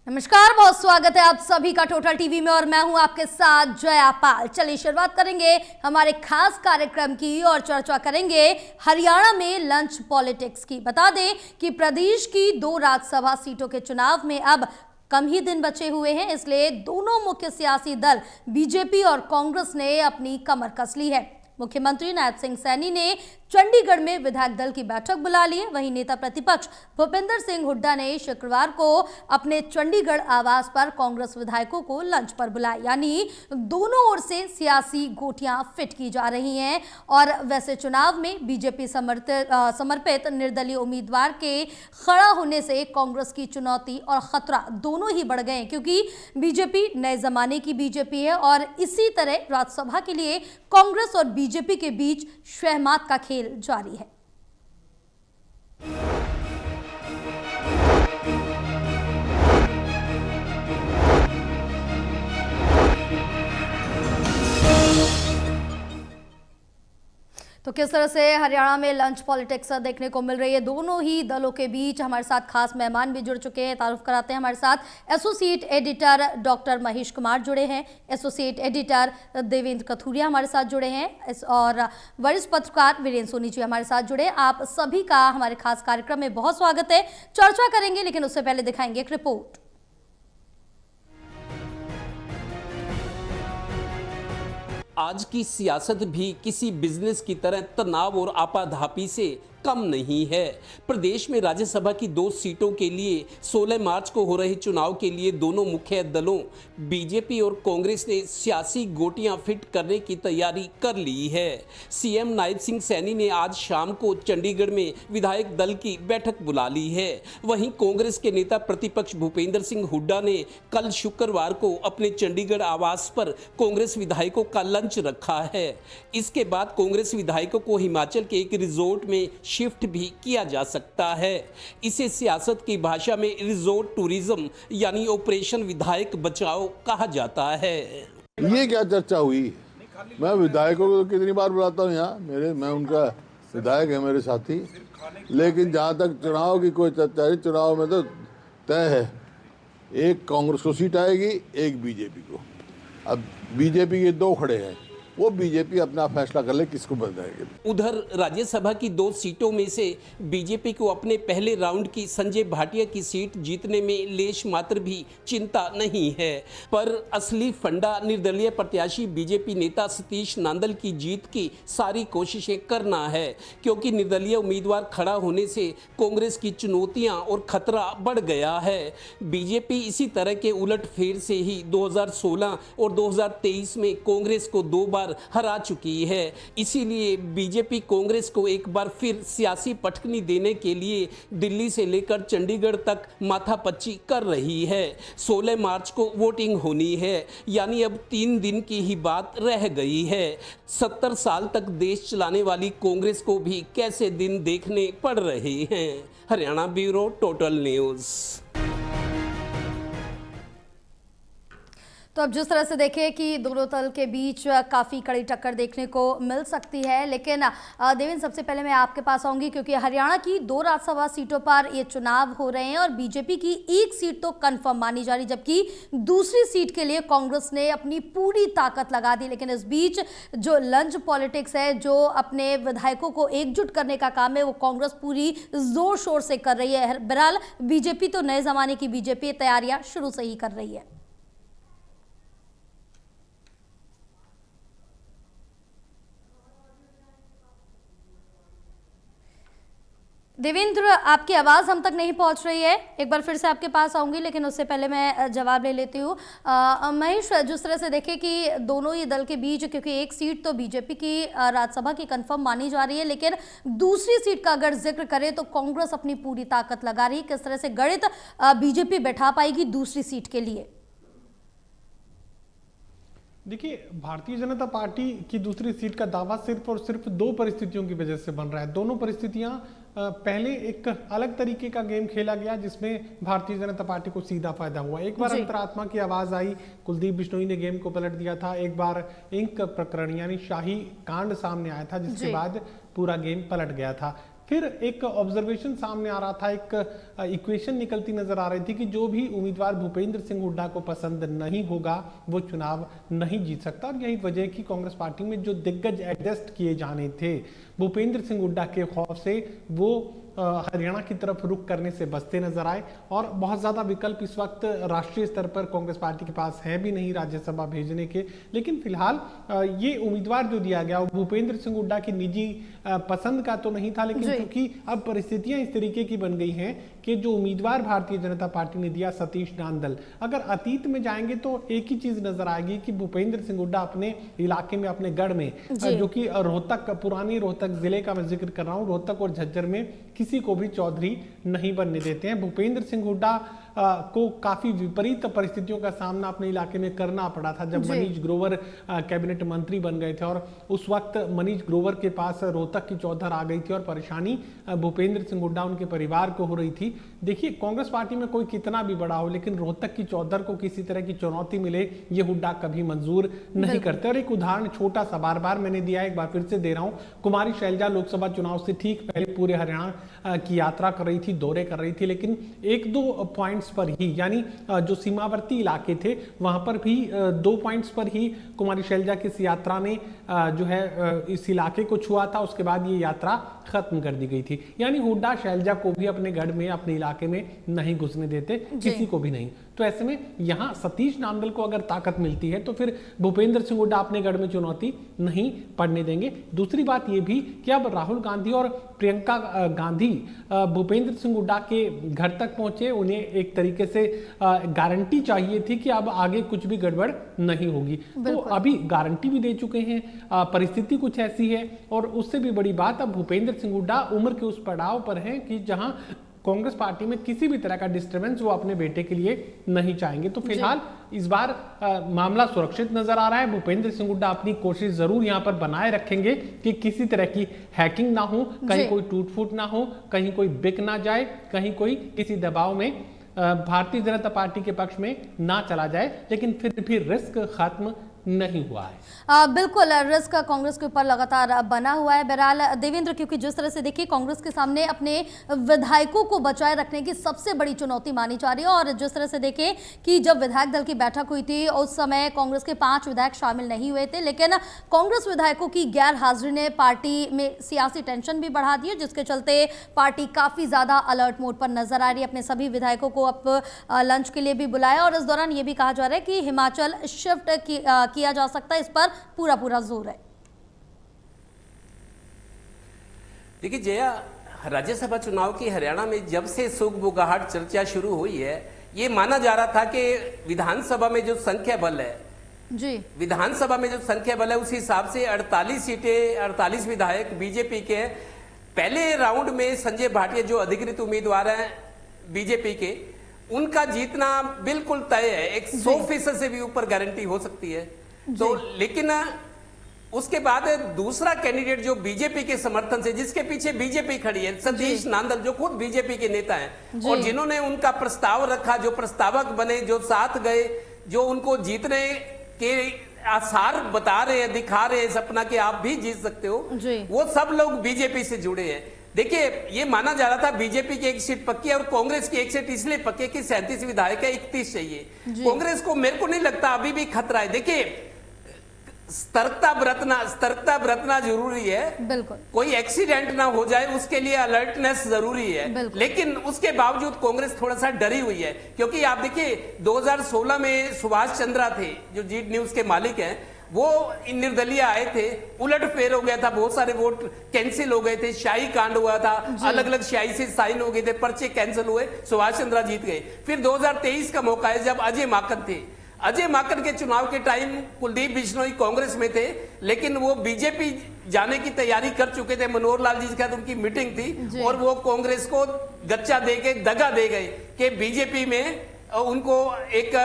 नमस्कार, बहुत स्वागत है आप सभी का टोटल टीवी में और मैं हूं आपके साथ जया पाल। चलिए शुरुआत करेंगे हमारे खास कार्यक्रम की और चर्चा करेंगे हरियाणा में लंच पॉलिटिक्स की। बता दें कि प्रदेश की 2 राज्यसभा सीटों के चुनाव में अब कम ही दिन बचे हुए हैं, इसलिए दोनों मुख्य सियासी दल बीजेपी और कांग्रेस ने अपनी कमर कस ली है। मुख्यमंत्री नायब सिंह सैनी ने चंडीगढ़ में विधायक दल की बैठक बुला ली है। वहीं नेता प्रतिपक्ष भूपेंद्र सिंह हुड्डा ने शुक्रवार को अपने चंडीगढ़ आवास पर कांग्रेस विधायकों को लंच पर बुलाया, यानी दोनों ओर से सियासी गोटियां फिट की जा रही हैं। और वैसे चुनाव में बीजेपी समर्पित निर्दलीय उम्मीदवार के खड़ा होने से कांग्रेस की चुनौती और खतरा दोनों ही बढ़ गए हैं, क्योंकि बीजेपी नए जमाने की बीजेपी है और इसी तरह राज्यसभा के लिए कांग्रेस और बीजेपी के बीच शहमात का खेल जारी है। तो किस तरह से हरियाणा में लंच पॉलिटिक्स देखने को मिल रही है दोनों ही दलों के बीच, हमारे साथ खास मेहमान भी जुड़ चुके हैं। तारुफ कराते हैं, हमारे साथ associate editor doctor Mahesh Kumar जुड़े हैं, एसोसिएट एडिटर देवेंद्र कथुरिया हमारे साथ जुड़े हैं और वरिष्ठ पत्रकार वीरेंद्र सोनी जी हमारे साथ जुड़े। आप सभी का हमारे खास कार्यक्रम में बहुत स्वागत है। चर्चा करेंगे, लेकिन उससे पहले दिखाएंगे एक रिपोर्ट। आज की सियासत भी किसी बिजनेस की तरह तनाव और आपाधापी से कम नहीं है। प्रदेश में राज्यसभा की 2 सीटों के लिए 16 मार्च को हो रहे चुनाव के लिए दोनों मुख्य दलों बीजेपी और कांग्रेस ने सियासी गोटियां फिट करने की तैयारी कर ली है। सीएम नायब सिंह सैनी ने आज शाम को चंडीगढ़ में विधायक दल की बैठक बुला ली है। वहीं कांग्रेस के नेता प्रतिपक्ष भूपेंद्र सिंह हुड्डा ने कल शुक्रवार को अपने चंडीगढ़ आवास पर कांग्रेस विधायकों का लंच रखा है। इसके बाद कांग्रेस विधायकों को हिमाचल के एक रिजोर्ट में शिफ्ट भी किया जा सकता है। इसे सियासत की भाषा में रिजोर्ट टूरिज्म यानी ऑपरेशन विधायक बचाओ कहा जाता है। ये क्या चर्चा हुई? मैं विधायकों को कितनी बार बुलाता हूँ यहाँ, मैं उनका विधायक है, मेरे साथी, लेकिन जहाँ तक चुनाव की कोई चर्चा है, चुनाव में तो तय है, एक कांग्रेस को सीट आएगी, एक बीजेपी को। अब बीजेपी के 2 खड़े हैं, वो बीजेपी अपना फैसला कर ले किसको बताएगी। उधर राज्यसभा की 2 सीटों में से बीजेपी को अपने पहले राउंड की संजय भाटिया की सीट जीतने में लेश मात्र भी चिंता नहीं है, पर असली फंडा निर्दलीय प्रत्याशी बीजेपी नेता सतीश नांदल की जीत की सारी कोशिशें करना है, क्योंकि निर्दलीय उम्मीदवार खड़ा होने से कांग्रेस की चुनौतियां और खतरा बढ़ गया है। बीजेपी इसी तरह के उलटफेर से ही 2016 और 2023 में कांग्रेस को 2 बार हरा चुकी है। इसीलिए बीजेपी कांग्रेस को एक बार फिर सियासी पटकनी देने के लिए दिल्ली से लेकर चंडीगढ़ तक माथापच्ची कर रही है। 16 मार्च को वोटिंग होनी है, यानी अब 3 दिन की ही बात रह गई है। 70 साल तक देश चलाने वाली कांग्रेस को भी कैसे दिन देखने पड़ रहे हैं। Haryana bureau total news. तो अब जिस तरह से देखें कि दोनों दल के बीच काफ़ी कड़ी टक्कर देखने को मिल सकती है, लेकिन देवेंद्र, सबसे पहले मैं आपके पास आऊंगी, क्योंकि हरियाणा की 2 राज्यसभा सीटों पर ये चुनाव हो रहे हैं और बीजेपी की 1 सीट तो कंफर्म मानी जा रही, जबकि दूसरी सीट के लिए कांग्रेस ने अपनी पूरी ताकत लगा दी। लेकिन इस बीच जो लंच पॉलिटिक्स है, जो अपने विधायकों को एकजुट करने का काम है, वो कांग्रेस पूरी जोर शोर से कर रही है। बहरहाल बीजेपी तो नए जमाने की बीजेपी तैयारियां शुरू से ही कर रही है। देवेंद्र, आपकी आवाज़ हम तक नहीं पहुंच रही है, एक बार फिर से आपके पास आऊंगी, लेकिन उससे पहले मैं जवाब ले लेती हूँ। महेश, जिस तरह से देखें कि दोनों ही दल के बीच, क्योंकि 1 सीट तो बीजेपी की राज्यसभा की कंफर्म मानी जा रही है, लेकिन दूसरी सीट का अगर जिक्र करें तो कांग्रेस अपनी पूरी ताकत लगा रही है। किस तरह से गणित बीजेपी बैठा पाएगी दूसरी सीट के लिए? देखिए, भारतीय जनता पार्टी की दूसरी सीट का दावा सिर्फ और सिर्फ 2 परिस्थितियों की वजह से बन रहा है। दोनों परिस्थितियां पहले एक अलग तरीके का गेम खेला गया, जिसमें भारतीय जनता पार्टी को सीधा फायदा हुआ। एक बार अंतरात्मा की आवाज आई, कुलदीप बिश्नोई ने गेम को पलट दिया था। एक बार इंक प्रकरण यानी शाही कांड सामने आया था, जिसके बाद पूरा गेम पलट गया था। फिर एक ऑब्जर्वेशन सामने आ रहा था, एक इक्वेशन निकलती नजर आ रही थी कि जो भी उम्मीदवार भूपेंद्र सिंह हुड्डा को पसंद नहीं होगा वो चुनाव नहीं जीत सकता। और यही वजह कि कांग्रेस पार्टी में जो दिग्गज एडजस्ट किए जाने थे भूपेंद्र सिंह हुड्डा के खौफ से वो हरियाणा की तरफ रुख करने से बचते नजर आए। और बहुत ज्यादा विकल्प इस वक्त राष्ट्रीय स्तर पर कांग्रेस पार्टी के पास है भी नहीं राज्यसभा भेजने के। लेकिन फिलहाल ये उम्मीदवार जो दिया गया वो भूपेंद्र सिंह हुड्डा की निजी पसंद का तो नहीं था, लेकिन क्योंकि अब परिस्थितियां इस तरीके की बन गई हैं कि जो उम्मीदवार भारतीय जनता पार्टी ने दिया सतीश नांदल, अगर अतीत में जाएंगे तो एक ही चीज नजर आएगी कि भूपेंद्र सिंह हुड्डा अपने इलाके में, अपने गढ़ में, जो कि रोहतक, पुरानी रोहतक जिले का मैं जिक्र कर रहा हूं, रोहतक और झज्जर में किसी को भी चौधरी नहीं बनने देते हैं। भूपेंद्र सिंह हुड्डा को काफी विपरीत परिस्थितियों का सामना अपने इलाके में करना पड़ा था जब मनीष ग्रोवर कैबिनेट मंत्री बन गए थे, और उस वक्त मनीष ग्रोवर के पास रोहतक की चौधर आ गई थी और परेशानी भूपेंद्र सिंह हुड्डा उनके परिवार को हो रही थी। देखिए, कांग्रेस पार्टी में कोई कितना भी बड़ा हो, लेकिन रोहतक की चौधर को किसी तरह की चुनौती मिले ये हुड्डा कभी मंजूर नहीं करते। और एक उदाहरण छोटा सा बार बार मैंने दिया, एक बार फिर से दे रहा हूं। कुमारी शैलजा लोकसभा चुनाव से ठीक पहले पूरे हरियाणा की यात्रा कर रही थी, दौरे कर रही थी, लेकिन एक दो पॉइंट्स पर ही, यानी जो सीमावर्ती इलाके थे वहां पर भी 2 पॉइंट्स पर ही कुमारी शैलजा की इस यात्रा ने जो है इस इलाके को छुआ था। उसके बाद ये यात्रा खत्म कर दी गई थी। यानी हुड्डा शैलजा को भी अपने गढ़ में, अपने इलाके में नहीं घुसने देते, किसी को भी नहीं। तो ऐसे में यहाँ सतीश नांदल को अगर ताकत मिलती है तो फिर भूपेंद्र सिंह हुड्डा अपने गढ़ में चुनौती नहीं पड़ने देंगे। दूसरी बात ये भी कि अब राहुल गांधी और प्रियंका गांधी भूपेंद्र सिंह हुड्डा के घर तक पहुंचे, उन्हें एक तरीके से गारंटी चाहिए थी कि अब आगे कुछ भी गड़बड़ नहीं होगी। तो अभी गारंटी भी दे चुके हैं, परिस्थिति कुछ ऐसी है। और उससे भी बड़ी बात, अब भूपेंद्र सिंह हुड्डा उम्र के उस पड़ाव पर है कि जहां कांग्रेस पार्टी में किसी भी तरह का डिस्टर्बेंस वो अपने बेटे के लिए नहीं चाहेंगे। तो फिलहाल इस बार मामला सुरक्षित नजर आ रहा है। भूपेंद्र सिंह हुड्डा अपनी कोशिश जरूर यहां पर बनाए रखेंगे कि किसी तरह की हैकिंग ना हो, कहीं कोई टूट फूट ना हो, कहीं कोई बिक ना जाए, कहीं कोई किसी दबाव में भारतीय जनता पार्टी के पक्ष में ना चला जाए। लेकिन फिर भी रिस्क खत्म नहीं हुआ है। बिल्कुल रिस्क कांग्रेस के ऊपर लगातार बना हुआ है। बहरहाल देवेंद्र, क्योंकि जिस तरह से देखिए कांग्रेस के सामने अपने विधायकों को बचाए रखने की सबसे बड़ी चुनौती मानी जा रही है, और जिस तरह से देखिए कि जब विधायक दल की बैठक हुई थी उस समय कांग्रेस के 5 विधायक शामिल नहीं हुए थे, लेकिन कांग्रेस विधायकों की गैर हाजिरी ने पार्टी में सियासी टेंशन भी बढ़ा दी है, जिसके चलते पार्टी काफी ज्यादा अलर्ट मोड पर नजर आ रही है। अपने सभी विधायकों को अब लंच के लिए भी बुलाया, और इस दौरान ये भी कहा जा रहा है कि हिमाचल शिफ्ट किया जा सकता है, इस पर पूरा जोर है। देखिए जया, राज्यसभा चुनाव की हरियाणा में जब से सुगबुगाहट चर्चा शुरू हुई है, ये माना जा रहा था कि विधानसभा में जो संख्या बल है जी, विधानसभा में जो संख्या बल है उस हिसाब से 48 सीटें, 48 विधायक बीजेपी के। पहले राउंड में संजय भाटिया जो अधिकृत उम्मीदवार हैं बीजेपी के, उनका जीतना बिल्कुल तय है, 100% से भी ऊपर गारंटी हो सकती है। तो लेकिन उसके बाद दूसरा कैंडिडेट जो बीजेपी के समर्थन से, जिसके पीछे बीजेपी खड़ी है, सतीश नांदल, जो खुद बीजेपी के नेता हैं और जिन्होंने उनका प्रस्ताव रखा, जो प्रस्तावक बने, जो साथ गए, जो उनको जीतने के आसार बता रहे हैं, दिखा रहे हैं सपना कि आप भी जीत सकते हो, वो सब लोग बीजेपी से जुड़े हैं। देखिए, ये माना जा रहा था बीजेपी की 1 सीट पक्की है और कांग्रेस की 1 सीट इसलिए पक्की कि 37 विधायक है, 31 चाहिए। कांग्रेस को मेरे को नहीं लगता अभी भी खतरा है। देखिए, सतर्कता बरतना जरूरी है। बिल्कुल, कोई एक्सीडेंट ना हो जाए उसके लिए अलर्टनेस जरूरी है। लेकिन उसके बावजूद कांग्रेस थोड़ा सा डरी हुई है, क्योंकि आप देखिए 2016 में सुभाष चंद्रा थे जो जी न्यूज के मालिक हैं, वो निर्दलीय आए थे, उलट फेर हो गया था, बहुत सारे वोट कैंसिल हो गए थे, शाही कांड हुआ था, अलग अलग शाही से साइन हो गए थे, पर्चे कैंसिल हुए, सुभाष चंद्रा जीत गए। फिर 2023 का मौका है जब अजय माकन थे। अजय माकन के चुनाव के टाइम कुलदीप बिश्नोई कांग्रेस में थे, लेकिन वो बीजेपी जाने की तैयारी कर चुके थे। मनोहर लाल जी के साथ उनकी मीटिंग थी और वो कांग्रेस को गच्चा दे के दगा दे गए कि बीजेपी में उनको एक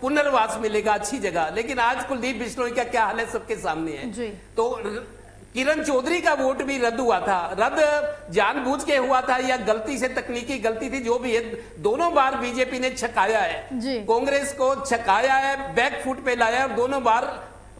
पुनर्वास मिलेगा, अच्छी जगह। लेकिन आज कुलदीप बिश्नोई का क्या हाल है सबके सामने है। तो किरण चौधरी का वोट भी रद्द हुआ था, रद्द जानबूझ के हुआ था या गलती से, तकनीकी गलती थी, जो भी है, दोनों बार बीजेपी ने छकाया है, कांग्रेस को छकाया है, बैक फुट पे लाया है, दोनों बार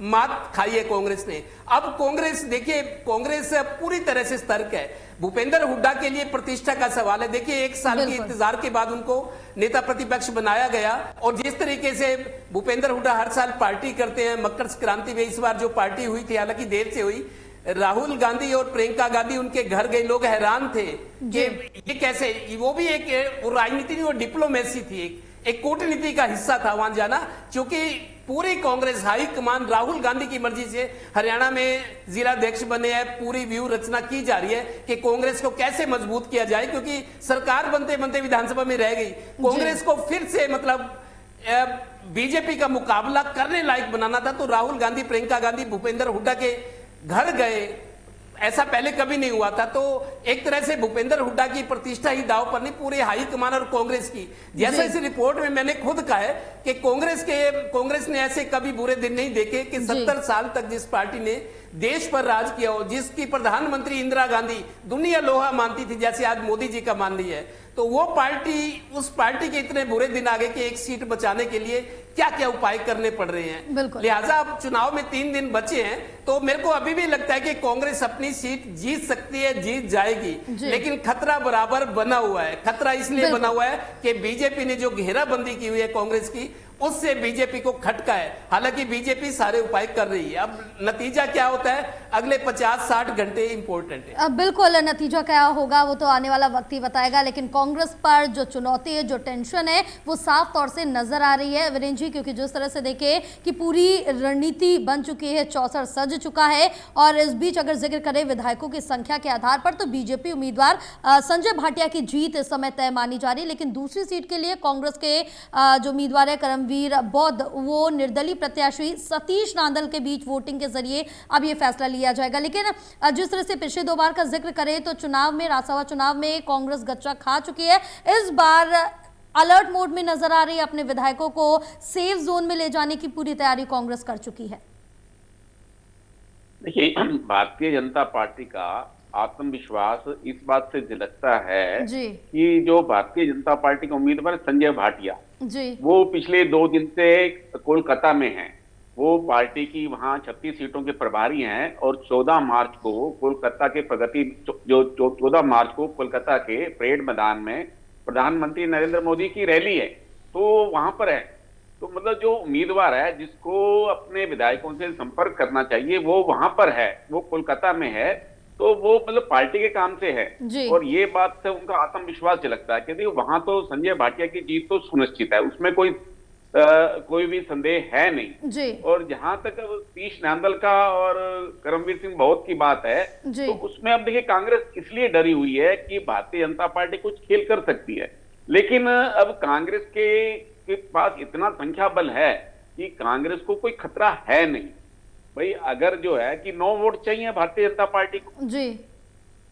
मात खाई है कांग्रेस ने। अब कांग्रेस देखिए, कांग्रेस पूरी तरह से सतर्क है। भूपेंद्र हुड्डा के लिए प्रतिष्ठा का सवाल है। देखिए 1 साल के इंतजार के बाद उनको नेता प्रतिपक्ष बनाया गया, और जिस तरीके से भूपेंद्र हुड्डा हर साल पार्टी करते हैं, मकर संक्रांति में इस बार जो पार्टी हुई थी, हालांकि देर से हुई, राहुल गांधी और प्रियंका गांधी उनके घर गए, लोग हैरान थे कि ये कैसे, वो भी एक राजनीति नहीं, वो डिप्लोमेसी थी, एक कूटनीति का हिस्सा था वहां जाना, क्योंकि पूरी कांग्रेस हाईकमान राहुल गांधी की मर्जी से हरियाणा में जिलाध्यक्ष बने हैं। पूरी व्यू रचना की जा रही है कि कांग्रेस को कैसे मजबूत किया जाए, क्योंकि सरकार बनते बनते विधानसभा में रह गई। कांग्रेस को फिर से मतलब बीजेपी का मुकाबला करने लायक बनाना था, तो राहुल गांधी, प्रियंका गांधी भूपेंद्र हुड्डा के घर गए। ऐसा पहले कभी नहीं हुआ था। तो एक तरह से भूपेंद्र हुड्डा की प्रतिष्ठा ही दाव पर नहीं, पूरे हाईकमान और कांग्रेस की। जैसा इस रिपोर्ट में मैंने खुद कहा है कि कांग्रेस ने ऐसे कभी बुरे दिन नहीं देखे कि 70 साल तक जिस पार्टी ने देश पर राज किया हो, जिसकी प्रधानमंत्री इंदिरा गांधी दुनिया लोहा मानती थी, जैसे आज मोदी जी का मान रही है, तो वो पार्टी, उस पार्टी के इतने बुरे दिन आ गए कि एक सीट बचाने के लिए क्या क्या उपाय करने पड़ रहे हैं। लिहाजा अब चुनाव में 3 दिन बचे हैं, तो मेरे को अभी भी लगता है कि कांग्रेस अपनी सीट जीत सकती है, जीत जाएगी, लेकिन खतरा बराबर बना हुआ है। खतरा इसलिए बना हुआ है कि बीजेपी ने जो घेराबंदी की हुई है कांग्रेस की, उससे बीजेपी को खटका है। हालांकि बीजेपी सारे उपाय कर रही है। अब नतीजा क्या होता है, अगले 50-60 घंटे इंपॉर्टेंट है। अब बिल्कुल नतीजा क्या होगा वो तो आने वाला वक्त ही बताएगा, लेकिन कांग्रेस पर जो चुनौती है, जो टेंशन है, वो साफ तौर से नजर आ रही है वीरेंद्र जी, क्योंकि जिस तरह से देखे कि पूरी रणनीति बन चुकी है, चौसर सज चुका है, और इस बीच अगर जिक्र करें विधायकों की संख्या के आधार पर तो बीजेपी उम्मीदवार संजय भाटिया की जीत इस समय तय मानी जा रही है। लेकिन दूसरी सीट के लिए कांग्रेस के जो उम्मीदवार है करमवीर बौद्ध, वो निर्दलीय प्रत्याशी सतीश नांदल के बीच वोटिंग के जरिए अब ये फैसला लिया जाएगा। लेकिन जिस तरह से पिछले 2 बार का जिक्र करें तो चुनाव में, राज्यसभा चुनाव में कांग्रेस गच्चा खा चुकी है। इस बार अलर्ट मोड में नजर आ रही है, अपने विधायकों को सेफ जोन में ले जाने की पूरी तैयारी कांग्रेस कर चुकी है। देखिए, भारतीय जनता पार्टी का आत्मविश्वास इस बात से झलकता है कि जो भारतीय जनता पार्टी के उम्मीदवार संजय भाटिया जी, वो पिछले 2 दिन से कोलकाता में हैं। वो पार्टी की वहां 36 सीटों के प्रभारी हैं, और 14 मार्च को कोलकाता के जो 14 मार्च को कोलकाता के परेड मैदान में प्रधानमंत्री नरेंद्र मोदी की रैली है, तो वहां पर है। तो मतलब जो उम्मीदवार है, जिसको अपने विधायकों से संपर्क करना चाहिए, वो वहां पर है, वो कोलकाता में है, तो वो मतलब पार्टी के काम से है। और ये बात से उनका आत्मविश्वास झलकता है कि वहां तो संजय भाटिया की जीत तो सुनिश्चित है, उसमें कोई भी संदेह है नहीं। और जहां तक सतीश नांदल का और करमवीर सिंह बौद्ध की बात है, तो उसमें अब देखिए कांग्रेस इसलिए डरी हुई है कि भारतीय जनता पार्टी कुछ खेल कर सकती है, लेकिन अब कांग्रेस के पास इतना संख्या बल है कि कांग्रेस को कोई खतरा है नहीं। भाई अगर जो है कि 9 वोट चाहिए भारतीय जनता पार्टी को जी,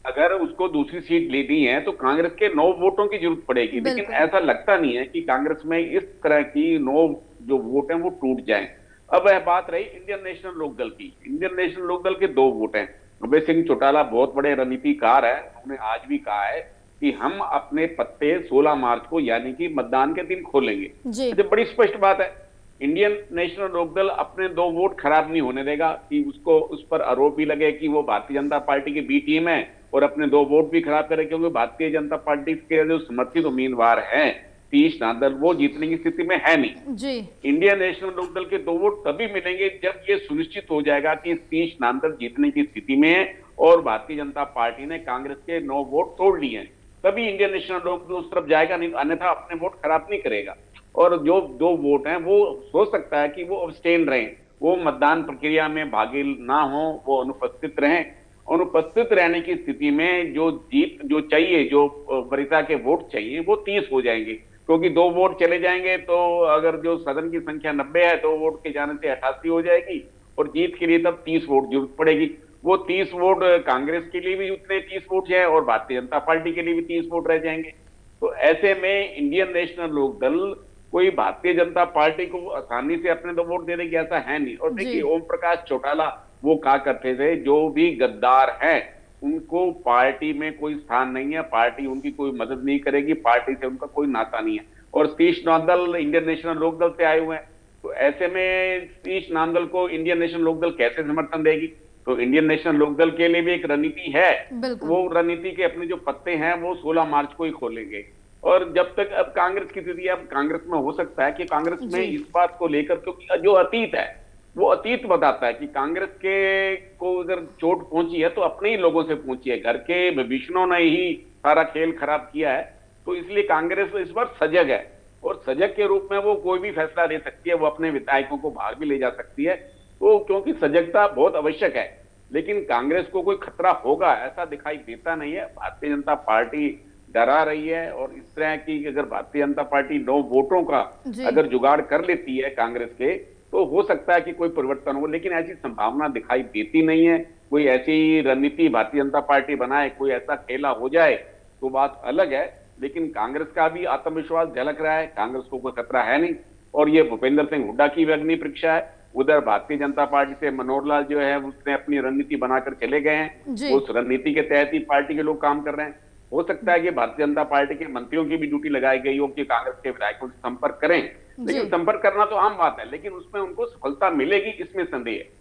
अगर उसको दूसरी सीट लेनी है तो कांग्रेस के 9 वोटों की जरूरत पड़ेगी, लेकिन ऐसा लगता नहीं है कि कांग्रेस में इस तरह की 9 जो वोट हैं वो टूट जाएं। अब यह बात रही इंडियन नेशनल लोकदल की। इंडियन नेशनल लोकदल के 2 वोट हैं। अभय सिंह चौटाला बहुत बड़े रणनीतिकार है, उन्होंने आज भी कहा है कि हम अपने पत्ते 16 मार्च को यानी कि मतदान के दिन खोलेंगे। तो बड़ी स्पष्ट बात है, इंडियन नेशनल लोकदल अपने 2 वोट खराब नहीं होने देगा कि उसको उस पर आरोप भी लगे कि वो भारतीय जनता पार्टी की बी टीम है और अपने 2 वोट भी खराब करे, क्योंकि भारतीय जनता पार्टी के जो समर्थित उम्मीदवार हैं सतीश नांदल, वो जीतने की स्थिति में है नहीं जी। इंडियन नेशनल लोकदल के 2 वोट तभी मिलेंगे जब ये सुनिश्चित हो जाएगा कि सतीश नांदल जीतने की स्थिति में है और भारतीय जनता पार्टी ने कांग्रेस के 9 वोट तोड़ लिए हैं, तभी इंडियन नेशनल लोकदल उस तरफ जाएगा, नहीं अन्यथा अपने वोट खराब नहीं करेगा। और जो 2 वोट हैं वो सोच सकता है कि वो अब्सटेन रहें, वो मतदान प्रक्रिया में भागी ना हो, वो अनुपस्थित रहें। अनुपस्थित रहने की स्थिति में जो जीत जो चाहिए, जो वरीयता के वोट चाहिए, वो 30 हो जाएंगे, क्योंकि 2 वोट चले जाएंगे तो अगर जो सदन की संख्या 90 है, 2 वोट के जाने से 88 हो जाएगी और जीत के लिए तब 30 वोट जरूरत पड़ेगी। वो 30 वोट कांग्रेस के लिए भी उतने 30 वोट है और भारतीय जनता पार्टी के लिए भी 30 वोट रह जाएंगे। तो ऐसे में इंडियन नेशनल लोकदल कोई भारतीय जनता पार्टी को आसानी से अपने 2 वोट दे देगी ऐसा है नहीं। और देखिए ओम प्रकाश चौटाला वो कहा करते थे, जो भी गद्दार हैं उनको पार्टी में कोई स्थान नहीं है, पार्टी उनकी कोई मदद नहीं करेगी, पार्टी से उनका कोई नाता नहीं है। और सतीश नांदल इंडियन नेशनल लोकदल से आए हुए हैं, तो ऐसे में सतीश नांदल को इंडियन नेशनल लोकदल कैसे समर्थन देगी? तो इंडियन नेशनल लोकदल के लिए भी एक रणनीति है, वो रणनीति के अपने जो पत्ते हैं वो 16 मार्च को ही खोलेंगे। और जब तक अब कांग्रेस की स्थिति, अब कांग्रेस में हो सकता है कि कांग्रेस में इस बात को लेकर, क्योंकि जो अतीत है वो अतीत बताता है कि कांग्रेस के को अगर चोट पहुंची है तो अपने ही लोगों से पहुंची है, घर के विभीषणों ने ही सारा खेल खराब किया है। तो इसलिए कांग्रेस इस बार सजग है और सजग के रूप में वो कोई भी फैसला ले सकती है, वो अपने विधायकों को बाहर भी ले जा सकती है। तो क्योंकि सजगता बहुत आवश्यक है, लेकिन कांग्रेस को कोई खतरा होगा ऐसा दिखाई देता नहीं है। भारतीय जनता पार्टी डरा रही है और इस तरह की अगर भारतीय जनता पार्टी 9 वोटों का अगर जुगाड़ कर लेती है कांग्रेस के, तो हो सकता है कि कोई परिवर्तन हो, लेकिन ऐसी संभावना दिखाई देती नहीं है। कोई ऐसी रणनीति भारतीय जनता पार्टी बनाए, कोई ऐसा खेला हो जाए तो बात अलग है, लेकिन कांग्रेस का भी आत्मविश्वास झलक रहा है, कांग्रेस को कोई खतरा है नहीं। और ये भूपेंद्र सिंह हुड्डा की भी अग्नि परीक्षा है। उधर भारतीय जनता पार्टी से मनोहर लाल जो है उसने अपनी रणनीति बनाकर चले गए हैं, उस रणनीति के तहत ही पार्टी के लोग काम कर रहे हैं। हो सकता है कि भारतीय जनता पार्टी के मंत्रियों की भी ड्यूटी लगाई गई हो कि कांग्रेस के विधायकों से संपर्क करें, लेकिन संपर्क करना तो आम बात है, लेकिन उसमें उनको सफलता मिलेगी इसमें संदेह है।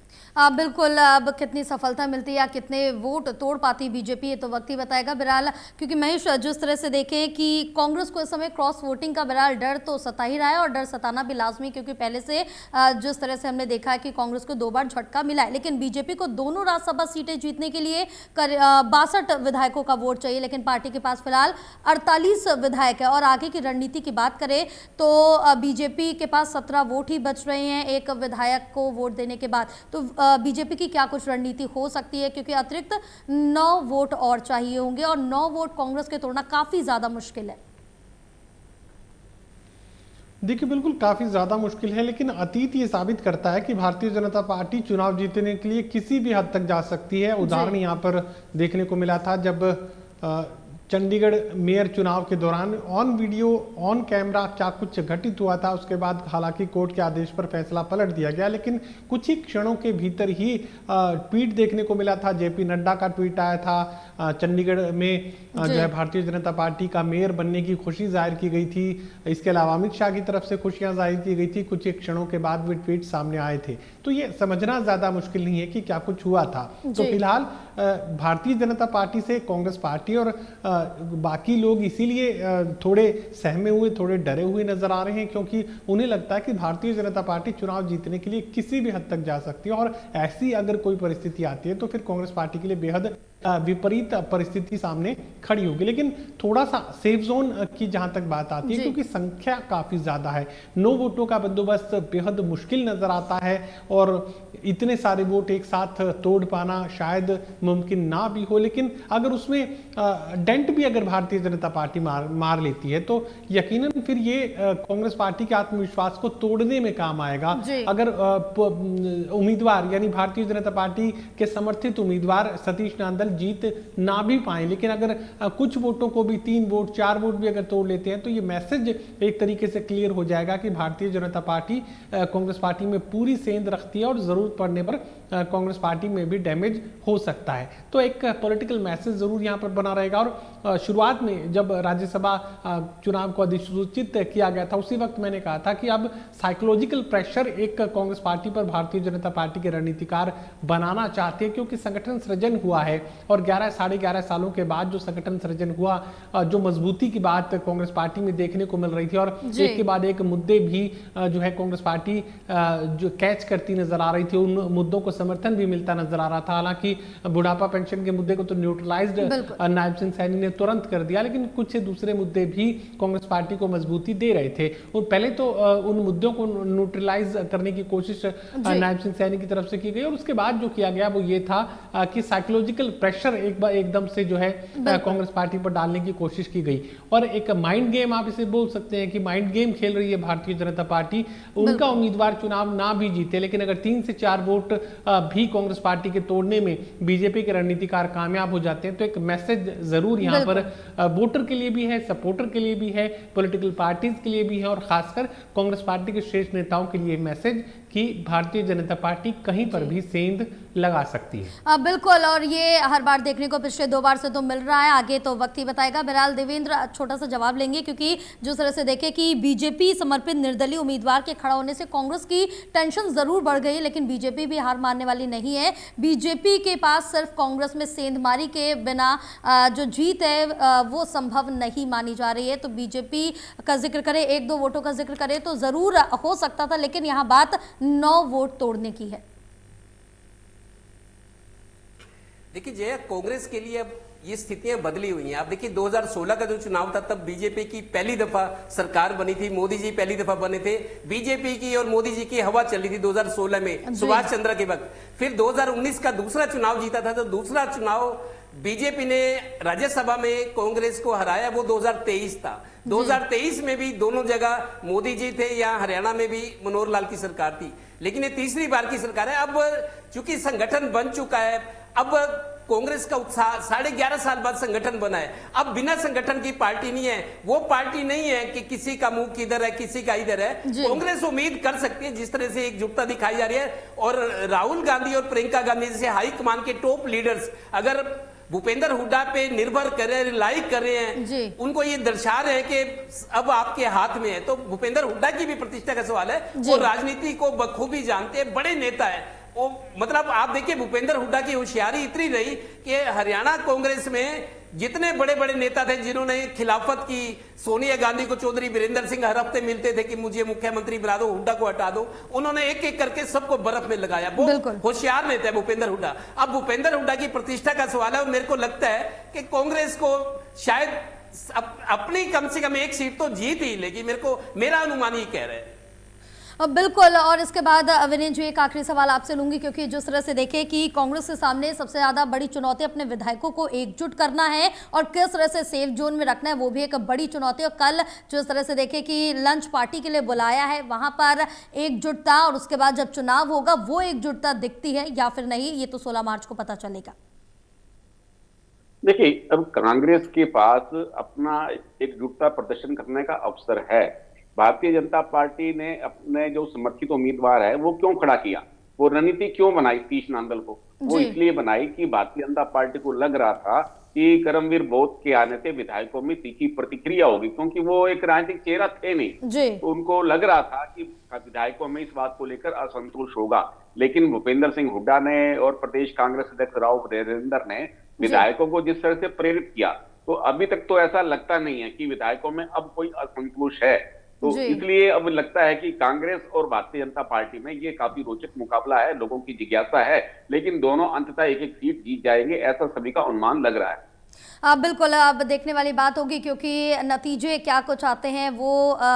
बिल्कुल, अब कितनी सफलता मिलती है या कितने वोट तोड़ पाती बीजेपी ये तो वक्त ही बताएगा। बहरहाल क्योंकि महेश जिस तरह से देखें कि कांग्रेस को इस समय क्रॉस वोटिंग का बहरहाल डर तो सता ही रहा है और डर सताना भी लाजमी, क्योंकि पहले से जिस तरह से हमने देखा है कि कांग्रेस को 2 बार झटका मिला है, लेकिन बीजेपी को दोनों राज्यसभा सीटें जीतने के लिए 62 विधायकों का वोट चाहिए, लेकिन पार्टी के पास फिलहाल 48 विधायक है। और आगे की रणनीति की बात करें तो बीजेपी के पास 17 वोट ही बच रहे हैं एक विधायक को वोट देने के बाद। तो बीजेपी की क्या कुछ रणनीति हो सकती है, क्योंकि अतिरिक्त 9 वोट और चाहिए होंगे और 9 वोट कांग्रेस के तोड़ना काफी ज्यादा मुश्किल है। देखिए बिल्कुल काफी ज्यादा मुश्किल है, लेकिन अतीत ये साबित करता है कि भारतीय जनता पार्टी चुनाव जीतने के लिए किसी भी हद तक जा सकती है। उदाहरण यहाँ पर देखने को मिला था जब चंडीगढ़ मेयर चुनाव के दौरान ऑन वीडियो ऑन कैमरा क्या कुछ घटित हुआ था। उसके बाद हालांकि कोर्ट के आदेश पर फैसला पलट दिया गया, लेकिन कुछ ही क्षणों के भीतर ही ट्वीट देखने को मिला था। जेपी नड्डा का ट्वीट आया था, चंडीगढ़ में जो है भारतीय जनता पार्टी का मेयर बनने की खुशी जाहिर की गई थी। इसके अलावा अमित शाह की तरफ से खुशियां जाहिर की गई थी। कुछ ही क्षणों के बाद वे ट्वीट सामने आए थे, तो ये समझना ज्यादा मुश्किल नहीं है कि क्या कुछ हुआ था। तो फिलहाल भारतीय जनता पार्टी से कांग्रेस पार्टी और बाकी लोग इसीलिए थोड़े सहमे हुए, थोड़े डरे हुए नजर आ रहे हैं, क्योंकि उन्हें लगता है कि भारतीय जनता पार्टी चुनाव जीतने के लिए किसी भी हद तक जा सकती है। और ऐसी अगर कोई परिस्थिति आती है तो फिर कांग्रेस पार्टी के लिए बेहद विपरीत परिस्थिति सामने खड़ी होगी। लेकिन थोड़ा सा सेफ जोन की जहां तक बात आती है, क्योंकि संख्या काफी ज्यादा है, 9 वोटों का बंदोबस्त बेहद मुश्किल नजर आता है और इतने सारे वोट एक साथ तोड़ पाना शायद मुमकिन ना भी हो। लेकिन अगर उसमें डेंट भी अगर भारतीय जनता पार्टी मार लेती है तो यकीनन फिर ये कांग्रेस पार्टी के आत्मविश्वास को तोड़ने में काम आएगा। अगर उम्मीदवार यानी भारतीय जनता पार्टी के समर्थित उम्मीदवार सतीश नांदल जीत ना भी पाए, लेकिन अगर कुछ वोटों को भी 3 वोट 4 वोट भी अगर तोड़ लेते हैं तो ये मैसेज एक तरीके से क्लियर हो जाएगा कि भारतीय जनता पार्टी कांग्रेस पार्टी में पूरी सेंध रखती है और जरूरत पड़ने पर कांग्रेस पार्टी में भी डैमेज हो सकता है। तो एक पॉलिटिकल मैसेज जरूर यहां पर बना रहेगा। और शुरुआत में जब राज्यसभा चुनाव को अधिसूचित किया गया था उसी वक्त मैंने कहा था कि अब साइकोलॉजिकल प्रेशर एक कांग्रेस पार्टी पर भारतीय जनता पार्टी के रणनीतिकार बनाना चाहते हैं, क्योंकि संगठन सृजन हुआ है और 11-11.5 सालों के बाद जो संगठन सृजन हुआ, जो मजबूती की बात कांग्रेस पार्टी में देखने को मिल रही थी और एक के बाद एक मुद्दे भी जो है कांग्रेस पार्टी जो कैच करती नजर आ रही थी, उन मुद्दों को समर्थन भी मिलता नजर आ रहा था। हालांकि बुढ़ापा पेंशन के मुद्दे को तो न्यूट्रलाइज्ड नायब सिंह सैनी ने तुरंत कर दिया, लेकिन कुछ दूसरे मुद्दे भी कांग्रेस पार्टी को मजबूती दे रहे थे। और पहले तो उन मुद्दों को न्यूट्रलाइज करने की कोशिश नायब सिंह सैनी की तरफ से की गई और उसके बाद जो किया गया वो ये था कि साइकोलॉजिकल प्रेशर एकदम से जो है कांग्रेस पार्टी पर डालने की कोशिश की गई। और एक माइंड गेम आप इसे बोल सकते हैं कि माइंड गेम खेल रही है भारतीय जनता पार्टी। उनका उम्मीदवार चुनाव ना भी जीते, लेकिन अगर 3 से 4 वोट भी कांग्रेस पार्टी के तोड़ने में बीजेपी के रणनीतिकार कामयाब हो जाते हैं तो एक मैसेज जरूर यहाँ पर वोटर के लिए भी है, सपोर्टर के लिए भी है, पॉलिटिकल पार्टीज के लिए भी है और खासकर कांग्रेस पार्टी के शीर्ष नेताओं के लिए मैसेज कि भारतीय जनता पार्टी कहीं पर भी सेंध लगा सकती है। बिल्कुल, और ये हर बार देखने को पिछले 2 बार से तो मिल रहा है, आगे तो वक्त ही बताएगा। बहरहाल देवेंद्र छोटा सा जवाब लेंगे, क्योंकि जिस तरह से देखे कि बीजेपी समर्पित निर्दलीय उम्मीदवार के खड़ा होने से कांग्रेस की टेंशन जरूर बढ़ गई, लेकिन बीजेपी भी हार मानने वाली नहीं है। बीजेपी के पास सिर्फ कांग्रेस में सेंधमारी के बिना जो जीत है वो संभव नहीं मानी जा रही है। तो बीजेपी का जिक्र करे, 1-2 वोटों का जिक्र करे तो जरूर हो सकता था, लेकिन यहाँ बात 9 वोट तोड़ने की है। देखिए जया, कांग्रेस के लिए अब ये स्थितियां बदली हुई हैं। आप देखिए 2016 का जो चुनाव था, तब बीजेपी की पहली दफा सरकार बनी थी, मोदी जी पहली दफा बने थे, बीजेपी की और मोदी जी की हवा चल रही थी 2016 में सुभाष चंद्र के वक्त। फिर 2019 का दूसरा चुनाव जीता था, तो दूसरा चुनाव बीजेपी ने राज्यसभा में कांग्रेस को हराया, वो 2023 था। 2023 में भी दोनों जगह मोदी जी थे, यहाँ हरियाणा में भी मनोहर लाल की सरकार थी, लेकिन ये तीसरी बार की सरकार है। अब चूंकि संगठन बन चुका है, अब कांग्रेस का उत्साह 11.5 साल बाद संगठन बना है। अब बिना संगठन की पार्टी नहीं है, वो पार्टी नहीं है कि किसी का मुंह किधर है किसी का इधर है। कांग्रेस उम्मीद कर सकती है, जिस तरह से एकजुटता दिखाई जा रही है, और राहुल गांधी और प्रियंका गांधी जैसे हाईकमान के टॉप लीडर्स अगर भूपेंद्र हुड्डा पे निर्भर कर रहे हैं, रिलाई कर रहे हैं, उनको ये दर्शा रहे हैं कि अब आपके हाथ में है, तो भूपेंद्र हुड्डा की भी प्रतिष्ठा का सवाल है। वो राजनीति को बखूबी जानते हैं, बड़े नेता है वो। मतलब आप देखिए भूपेंद्र हुड्डा की होशियारी इतनी रही कि हरियाणा कांग्रेस में जितने बड़े बड़े नेता थे जिन्होंने खिलाफत की, सोनिया गांधी को चौधरी वीरेंद्र सिंह हर हफ्ते मिलते थे कि मुझे मुख्यमंत्री बना दो, हुड्डा को हटा दो, उन्होंने एक एक करके सबको बर्फ में लगाया। वो होशियार नेता है भूपेंद्र हुड्डा। अब भूपेंद्र हुड्डा की प्रतिष्ठा का सवाल है, और मेरे को लगता है कि कांग्रेस को शायद अपनी कम से कम एक सीट तो जीत ही लेगी, मेरा अनुमान ही कह रहा है। बिल्कुल, और इसके बाद विनीत जी एक आखिरी सवाल आपसे लूंगी, क्योंकि जिस तरह से देखें कि कांग्रेस के सामने सबसे ज्यादा बड़ी चुनौती अपने विधायकों को एकजुट करना है और किस तरह से सेफ जोन में रखना है, वो भी एक बड़ी चुनौती। और कल जिस तरह से देखें कि लंच पार्टी के लिए बुलाया है, वहां पर एकजुटता, और उसके बाद जब चुनाव होगा वो एकजुटता दिखती है या फिर नहीं, ये तो 16 मार्च को पता चलेगा। देखिए, अब कांग्रेस के पास अपना एकजुटता प्रदर्शन करने का अवसर है। भारतीय जनता पार्टी ने अपने जो समर्थित उम्मीदवार है वो क्यों खड़ा किया, वो रणनीति क्यों बनाई तीश नांदल को? वो इसलिए बनाई कि भारतीय जनता पार्टी को लग रहा था कि करमवीर बौद्ध के आने से विधायकों में तीखी प्रतिक्रिया होगी, क्योंकि वो एक राजनीतिक चेहरा थे नहीं। तो उनको लग रहा था कि विधायकों में इस बात को लेकर असंतोष होगा। लेकिन भूपेंद्र सिंह हुड्डा ने और प्रदेश कांग्रेस अध्यक्ष राव वीरेंद्र ने विधायकों को जिस तरह से प्रेरित किया, तो अभी तक तो ऐसा लगता नहीं है कि विधायकों में अब कोई असंतोष है। तो इसलिए अब लगता है कि कांग्रेस और भारतीय जनता पार्टी में ये काफी रोचक मुकाबला है, लोगों की जिज्ञासा है, लेकिन दोनों अंततः एक एक सीट जीत जाएंगे, ऐसा सभी का अनुमान लग रहा है। बिल्कुल, अब देखने वाली बात होगी, क्योंकि नतीजे क्या कुछ आते हैं वो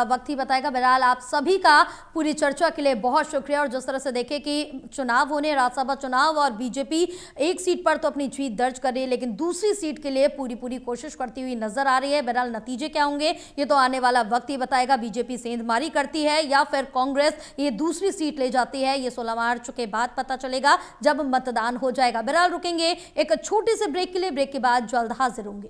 वक्त ही बताएगा। बहरहाल आप सभी का पूरी चर्चा के लिए बहुत शुक्रिया। और जिस तरह से देखें कि चुनाव होने, राज्यसभा चुनाव, और बीजेपी एक सीट पर तो अपनी जीत दर्ज कर रही है, लेकिन दूसरी सीट के लिए पूरी कोशिश करती हुई नजर आ रही है। बहरहाल नतीजे क्या होंगे ये तो आने वाला वक्त ही बताएगा। बीजेपी सेंधमारी करती है या फिर कांग्रेस ये दूसरी सीट ले जाती है, ये 16 मार्च के बाद पता चलेगा जब मतदान हो जाएगा। बहरहाल रुकेंगे एक छोटे से ब्रेक के लिए, ब्रेक के बाद जल्द हाजिर होंगे।